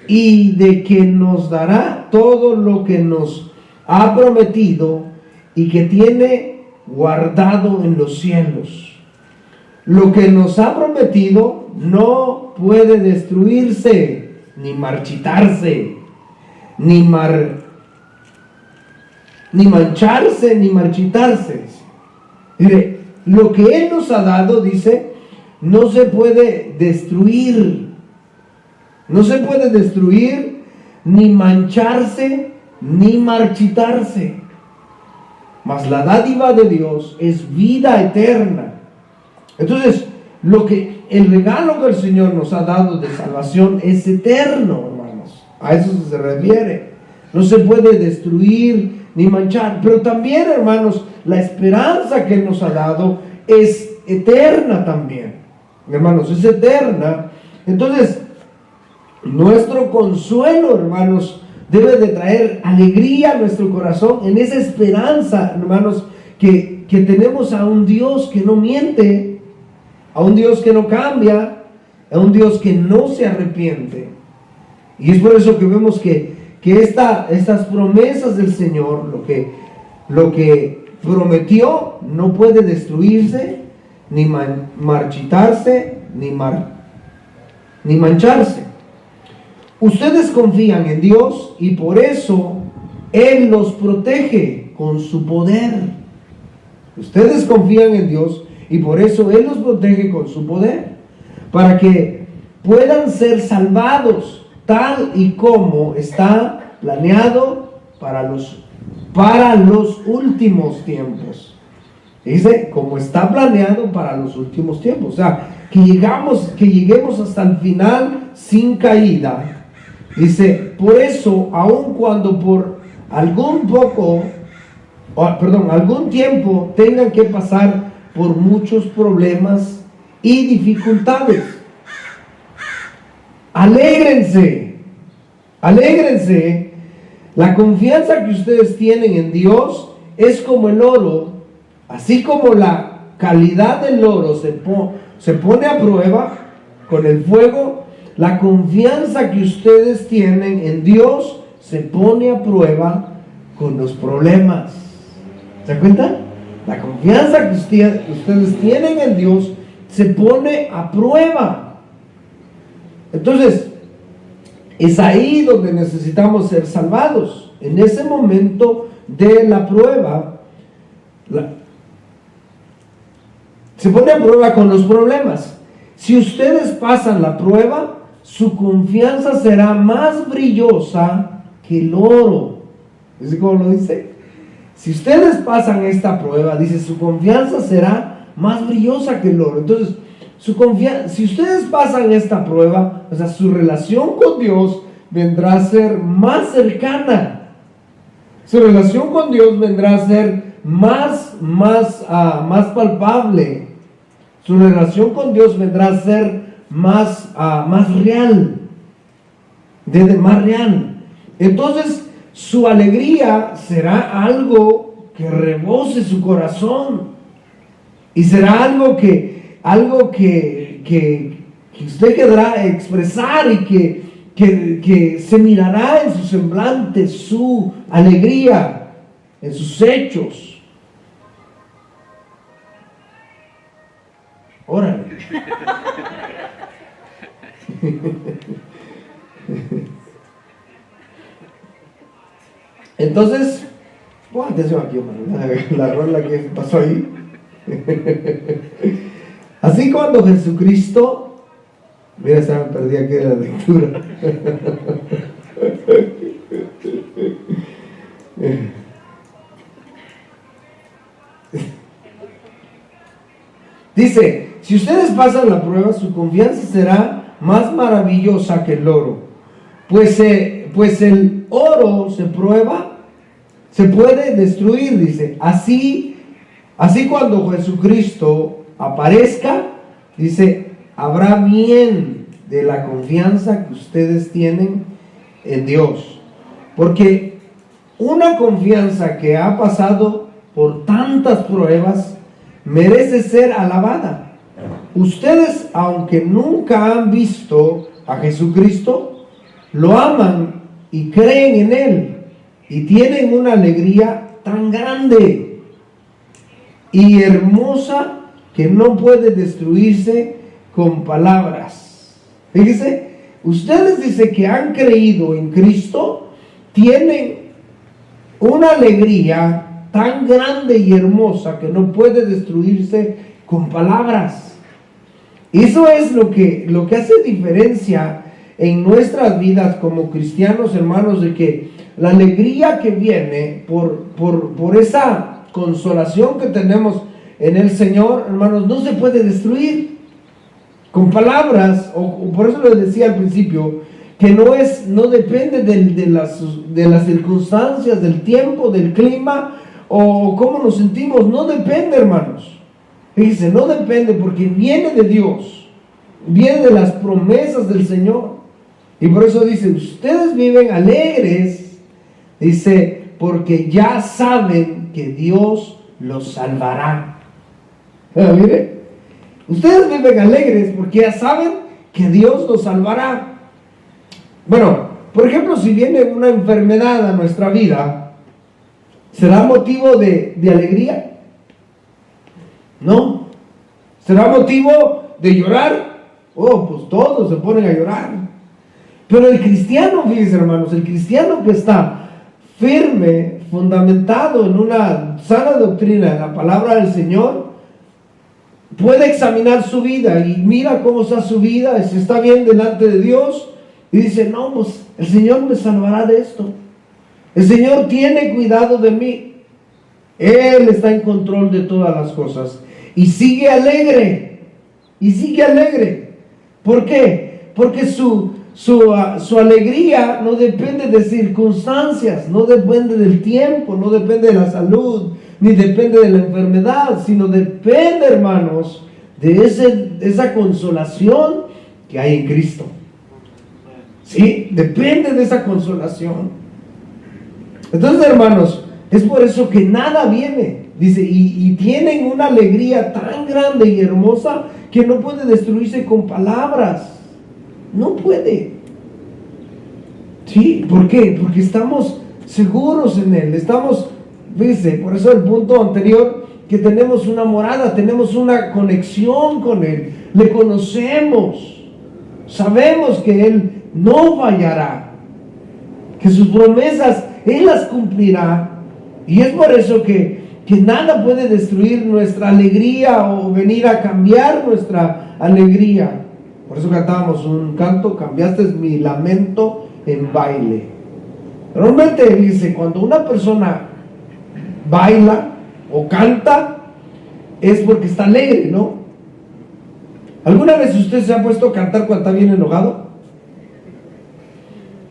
[SPEAKER 1] y de que nos dará todo lo que nos ha prometido y que tiene guardado en los cielos. Lo que nos ha prometido no puede destruirse, ni marchitarse, ni mancharse, ni marchitarse. Mire, lo que Él nos ha dado, dice, no se puede destruir. No se puede destruir, ni mancharse, ni marchitarse. Mas la dádiva de Dios es vida eterna. Entonces, el regalo que el Señor nos ha dado de salvación es eterno, hermanos. A eso se refiere. No se puede destruir ni manchar. Pero también, hermanos, la esperanza que Él nos ha dado es eterna también. Hermanos, es eterna. Entonces, nuestro consuelo, hermanos, debe de traer alegría a nuestro corazón en esa esperanza, hermanos, que tenemos a un Dios que no miente, a un Dios que no cambia, a un Dios que no se arrepiente. Y es por eso que vemos que estas promesas del Señor, lo que prometió, no puede destruirse, ni marchitarse, ni mancharse. Ustedes confían en Dios y por eso Él los protege con su poder. Ustedes confían en Dios y por eso Él los protege con su poder, para que puedan ser salvados tal y como está planeado para los últimos tiempos. Dice, como está planeado para los últimos tiempos. O sea, que lleguemos hasta el final sin caída. Dice, por eso, aun cuando por algún tiempo tengan que pasar por muchos problemas y dificultades, alégrense. La confianza que ustedes tienen en Dios es como el oro. Así como la calidad del oro se pone a prueba con el fuego, la confianza que ustedes tienen en Dios se pone a prueba con los problemas. ¿Se dan cuenta? La confianza que ustedes tienen en Dios se pone a prueba. Entonces, es ahí donde necesitamos ser salvados. En ese momento de la prueba, se pone a prueba con los problemas. Si ustedes pasan la prueba, su confianza será más brillosa que el oro. ¿Es como lo dice? Si ustedes pasan esta prueba, dice, su confianza será más brillosa que el oro. Entonces, si ustedes pasan esta prueba, o sea, su relación con Dios vendrá a ser más cercana. Su relación con Dios vendrá a ser más palpable. Su relación con Dios vendrá a ser más real. Más real. Entonces, su alegría será algo que rebose su corazón. Y será algo que usted querrá expresar y que se mirará en su semblante, su alegría. en sus hechos. Órale. Entonces, pon atención aquí, hermano, la rola que pasó ahí. Así cuando Jesucristo, mira, se me perdí aquí de la lectura. Dice, si ustedes pasan la prueba, su confianza será más maravillosa que el oro. Pues el oro se prueba, se puede destruir, dice. Así cuando Jesucristo aparezca, dice, habrá bien de la confianza que ustedes tienen en Dios. Porque una confianza que ha pasado por tantas pruebas merece ser alabada. Ustedes, aunque nunca han visto a Jesucristo, lo aman y creen en Él y tienen una alegría tan grande y hermosa que no puede destruirse con palabras. Fíjese, ustedes dicen que han creído en Cristo, tienen una alegría tan grande y hermosa que no puede destruirse con palabras. Eso es lo que hace diferencia en nuestras vidas como cristianos, hermanos, de que la alegría que viene por esa consolación que tenemos en el Señor, hermanos, no se puede destruir con palabras. O por eso les decía al principio que no depende de las circunstancias, del tiempo, del clima o cómo nos sentimos. No depende, hermanos. Fíjense, no depende, porque viene de Dios, viene de las promesas del Señor. Y por eso dice, ustedes viven alegres, dice, porque ya saben que Dios los salvará. Mire, ustedes viven alegres porque ya saben que Dios los salvará. Bueno, por ejemplo, si viene una enfermedad a nuestra vida, ¿será motivo de alegría? No. ¿Será motivo de llorar? Oh, pues todos se ponen a llorar. Pero el cristiano, fíjense, hermanos, el cristiano que está firme, fundamentado en una sana doctrina, en la palabra del Señor, puede examinar su vida y mira cómo está su vida, si está bien delante de Dios, y dice, no, pues el Señor me salvará de esto. El Señor tiene cuidado de mí. Él está en control de todas las cosas. Y sigue alegre. Y sigue alegre. ¿Por qué? Porque su alegría no depende de circunstancias, no depende del tiempo, no depende de la salud, ni depende de la enfermedad, sino depende, hermanos, de esa consolación que hay en Cristo. Sí, depende de esa consolación. Entonces, hermanos, es por eso que nada viene, dice, y tienen una alegría tan grande y hermosa que no puede destruirse con palabras. No puede. ¿Sí? ¿Por qué? Porque estamos seguros en Él. Estamos, fíjese, por eso el punto anterior, que tenemos una morada, tenemos una conexión con Él. Le conocemos. Sabemos que Él no fallará. Que sus promesas Él las cumplirá. Y es por eso que nada puede destruir nuestra alegría o venir a cambiar nuestra alegría. Por eso cantábamos un canto, cambiaste mi lamento en baile. Realmente dice, cuando una persona baila o canta, es porque está alegre, ¿no? ¿Alguna vez usted se ha puesto a cantar cuando está bien enojado?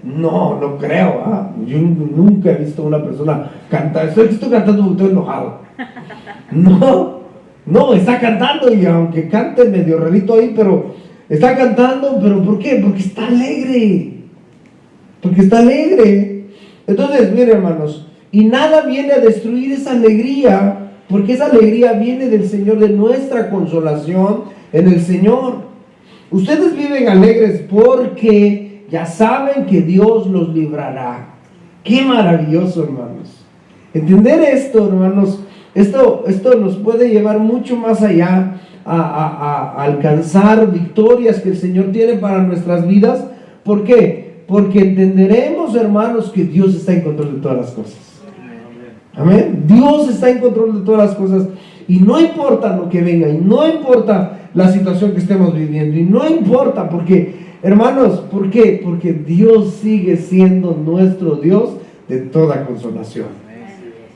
[SPEAKER 1] No creo, ¿ah? Yo nunca he visto a una persona cantar. Estoy cantando porque estoy enojado. No, está cantando, y aunque cante medio rarito ahí, pero está cantando. ¿Pero por qué? Porque está alegre. Porque está alegre. Entonces, miren, hermanos, y nada viene a destruir esa alegría, porque esa alegría viene del Señor, de nuestra consolación en el Señor. Ustedes viven alegres porque ya saben que Dios los librará. Qué maravilloso, hermanos. Entender esto, hermanos, esto nos puede llevar mucho más allá a alcanzar victorias que el Señor tiene para nuestras vidas. ¿Por qué? Porque entenderemos, hermanos, que Dios está en control de todas las cosas. Amén. Dios está en control de todas las cosas. Y no importa lo que venga, y no importa la situación que estemos viviendo, y no importa, porque, hermanos, ¿por qué? Porque Dios sigue siendo nuestro Dios de toda consolación.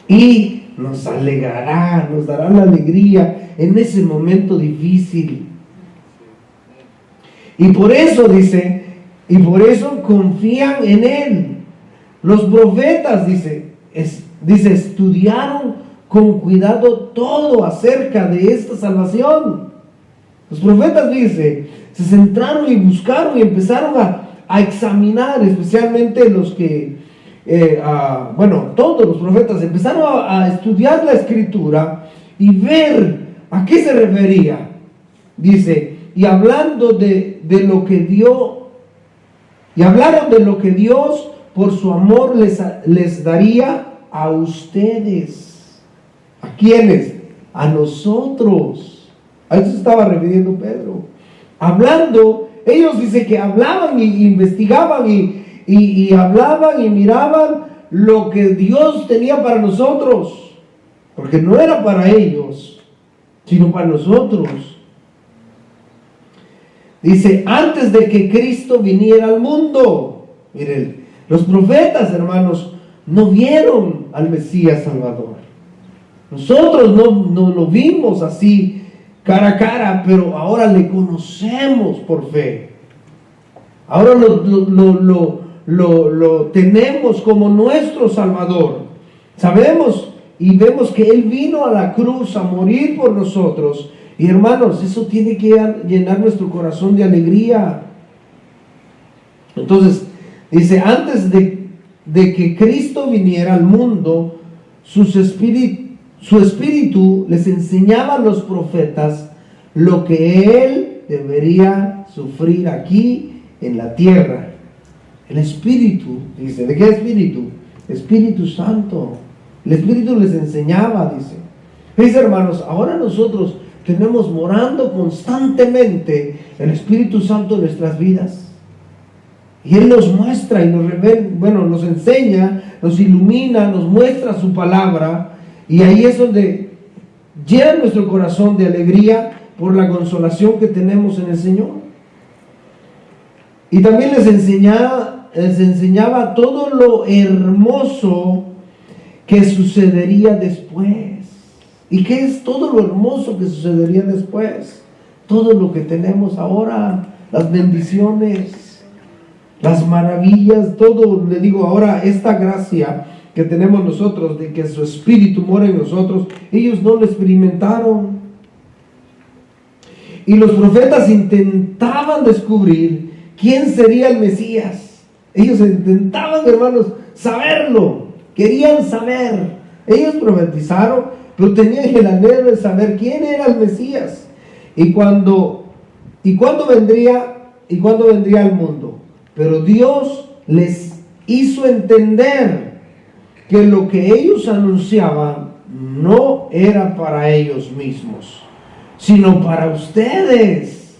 [SPEAKER 1] Y nos alegrará, nos dará la alegría en ese momento difícil. Y por eso dice, y por eso confían en Él. Los profetas, dice, estudiaron con cuidado todo acerca de esta salvación. Los profetas, dice, se centraron y buscaron y empezaron a examinar, especialmente los que, todos los profetas empezaron a estudiar la Escritura y ver a qué se refería. Dice, y hablando de lo que dio, y hablaron de lo que Dios por su amor les daría a ustedes. ¿A quiénes? A nosotros. A eso estaba refiriendo Pedro. Hablando, ellos dice que hablaban y investigaban y hablaban y miraban lo que Dios tenía para nosotros. Porque no era para ellos, sino para nosotros. Dice, antes de que Cristo viniera al mundo. Miren, los profetas, hermanos, no vieron al Mesías Salvador. Nosotros no lo vimos así cara a cara, pero ahora le conocemos por fe. Ahora lo tenemos como nuestro Salvador. Sabemos y vemos que Él vino a la cruz a morir por nosotros. Y hermanos, eso tiene que llenar nuestro corazón de alegría. Entonces, dice, antes de que Cristo viniera al mundo, su espíritu les enseñaba a los profetas lo que Él debería sufrir aquí en la tierra. El Espíritu, dice, ¿de qué Espíritu? Espíritu Santo. El Espíritu les enseñaba, dice. Dice, hermanos, ahora nosotros tenemos morando constantemente el Espíritu Santo en nuestras vidas. Y Él nos muestra y nos revela, nos enseña, nos ilumina, nos muestra su palabra. Y ahí es donde llena nuestro corazón de alegría por la consolación que tenemos en el Señor. Y también les enseñaba todo lo hermoso que sucedería después. ¿Y qué es todo lo hermoso que sucedería después? Todo lo que tenemos ahora, las bendiciones, las maravillas, todo, le digo ahora, esta gracia que tenemos nosotros, de que su Espíritu mora en nosotros, ellos no lo experimentaron. Y los profetas intentaban descubrir quién sería el Mesías. Ellos intentaban, hermanos, saberlo, querían saber. Ellos profetizaron, pero tenían el anhelo de saber quién era el Mesías y cuándo vendría al mundo. Pero Dios les hizo entender que lo que ellos anunciaban no era para ellos mismos, sino para ustedes,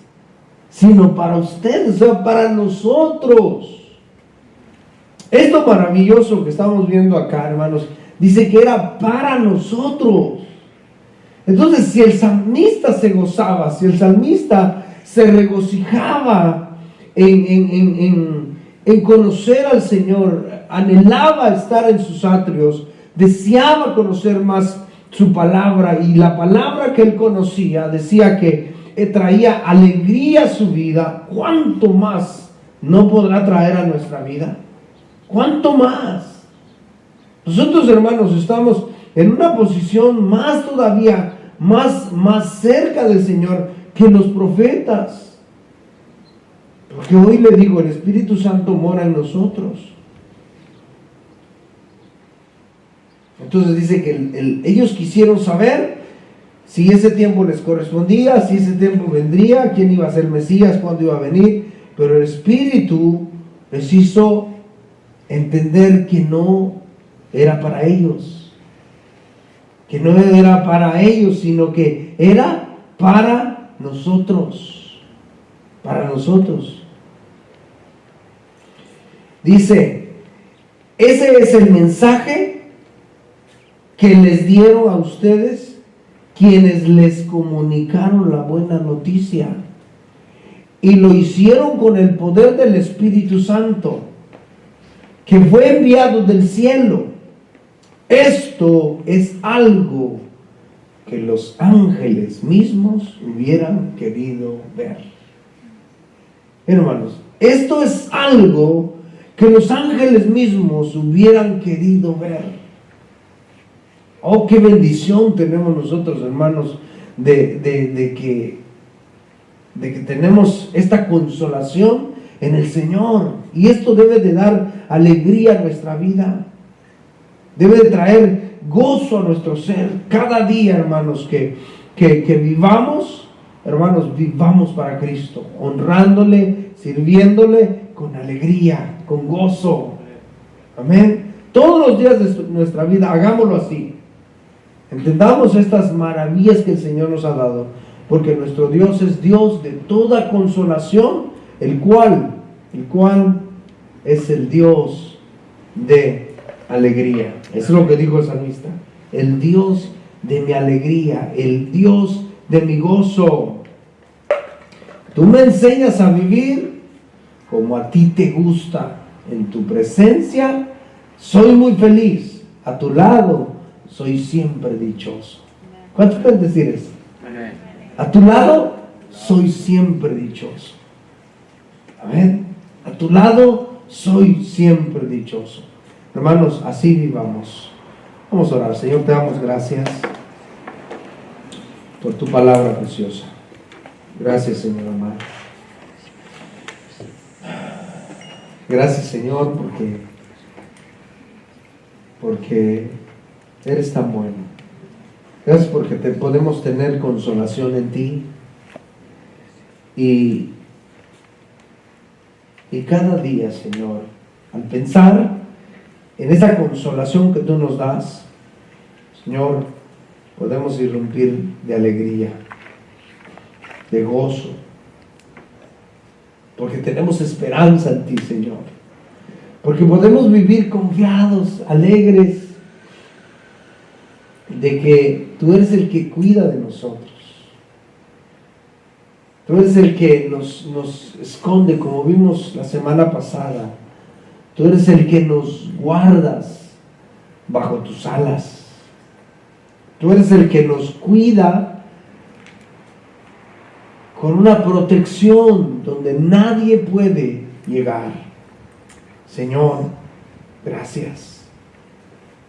[SPEAKER 1] o sea, para nosotros. Esto maravilloso que estamos viendo acá, hermanos, dice que era para nosotros. Entonces, si el salmista se gozaba, si el salmista se regocijaba en conocer al Señor, anhelaba estar en sus atrios, deseaba conocer más su palabra, y la palabra que él conocía decía que traía alegría a su vida, ¿cuánto más no podrá traer a nuestra vida? ¿Cuánto más? Nosotros, hermanos, estamos en una posición más todavía, más cerca del Señor que los profetas. Porque hoy le digo, el Espíritu Santo mora en nosotros. Entonces dice que ellos quisieron saber si ese tiempo les correspondía, si ese tiempo vendría, quién iba a ser Mesías, cuándo iba a venir. Pero el Espíritu les hizo entender que no era para ellos, que no era para ellos, sino que era para nosotros. Para nosotros. Dice, ese es el mensaje que les dieron a ustedes quienes les comunicaron la buena noticia. Y lo hicieron con el poder del Espíritu Santo, que fue enviado del cielo. Esto es algo que los ángeles mismos hubieran querido ver. Hermanos, esto es algo que los ángeles mismos hubieran querido ver. Oh, qué bendición tenemos nosotros, hermanos, de que tenemos esta consolación en el Señor. Y esto debe de dar alegría a nuestra vida. Debe de traer gozo a nuestro ser. Cada día, hermanos, que vivamos, hermanos, vivamos para Cristo, honrándole, sirviéndole con alegría, con gozo. Amén. Todos los días de nuestra vida, hagámoslo así. Entendamos estas maravillas que el Señor nos ha dado, porque nuestro Dios es Dios de toda consolación, el cual es el Dios de alegría. Eso es lo que dijo el salmista: el Dios de mi alegría, el Dios de mi gozo. Tú me enseñas a vivir como a ti te gusta. En tu presencia soy muy feliz. A tu lado soy siempre dichoso. ¿Cuántos pueden decir eso? A tu lado soy siempre dichoso. Amén. A tu lado soy siempre dichoso. Hermanos, así vivamos. Vamos a orar. Señor, te damos gracias por tu palabra preciosa. Gracias, Señor amado. Gracias, Señor, porque eres tan bueno. Gracias porque podemos tener consolación en ti. Y cada día, Señor, al pensar en esa consolación que tú nos das, Señor, podemos irrumpir de alegría, de gozo, porque tenemos esperanza en ti, Señor, porque podemos vivir confiados, alegres, de que tú eres el que cuida de nosotros. Tú eres el que nos esconde, como vimos la semana pasada. Tú eres el que nos guardas bajo tus alas. Tú eres el que nos cuida con una protección donde nadie puede llegar. Señor, gracias.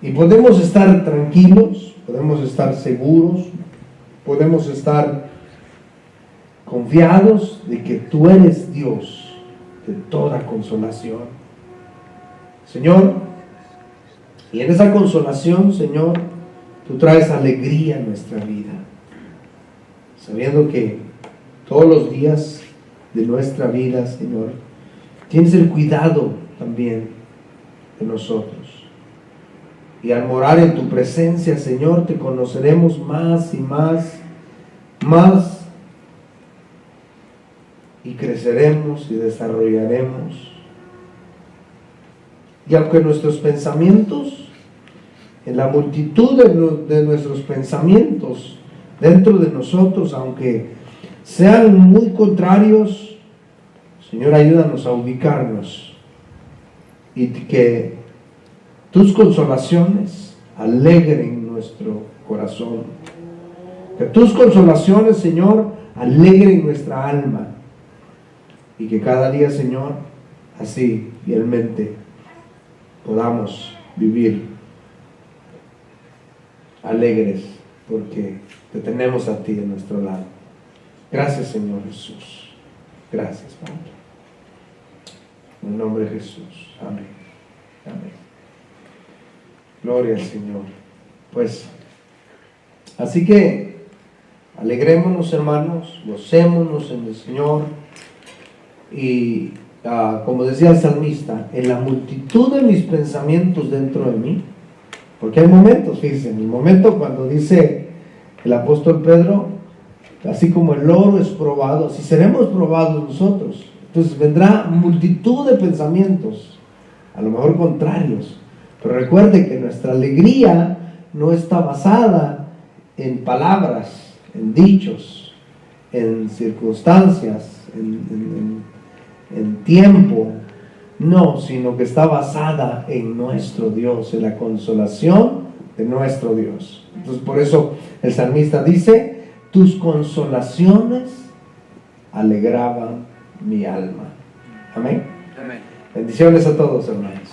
[SPEAKER 1] Y podemos estar tranquilos, podemos estar seguros, podemos estar confiados de que tú eres Dios de toda consolación. Señor, y en esa consolación, Señor, tú traes alegría a nuestra vida, sabiendo que todos los días de nuestra vida, Señor, tienes el cuidado también de nosotros. Y al morar en tu presencia, Señor, te conoceremos más y más, y creceremos y desarrollaremos. Y aunque nuestros pensamientos, en la multitud de nuestros pensamientos dentro de nosotros, aunque sean muy contrarios, Señor, ayúdanos a ubicarnos y que tus consolaciones alegren nuestro corazón. Que tus consolaciones, Señor, alegren nuestra alma. Y que cada día, Señor, así fielmente podamos vivir alegres, porque te tenemos a ti de nuestro lado. Gracias, Señor Jesús. Gracias, Padre. En el nombre de Jesús. Amén. Amén. Gloria al Señor. Pues, así que alegrémonos, hermanos, gocémonos en el Señor. Y como decía el salmista, en la multitud de mis pensamientos dentro de mí, Porque hay momentos, fíjense, en el momento cuando dice el apóstol Pedro, así como el oro es probado, así seremos probados nosotros. Entonces vendrá multitud de pensamientos, a lo mejor contrarios. Pero recuerde que nuestra alegría no está basada en palabras, en dichos, en circunstancias, en tiempo. No, sino que está basada en nuestro Dios, en la consolación de nuestro Dios. Entonces por eso el salmista dice, tus consolaciones alegraban mi alma. Amén.
[SPEAKER 2] Amén.
[SPEAKER 1] Bendiciones a todos, hermanos.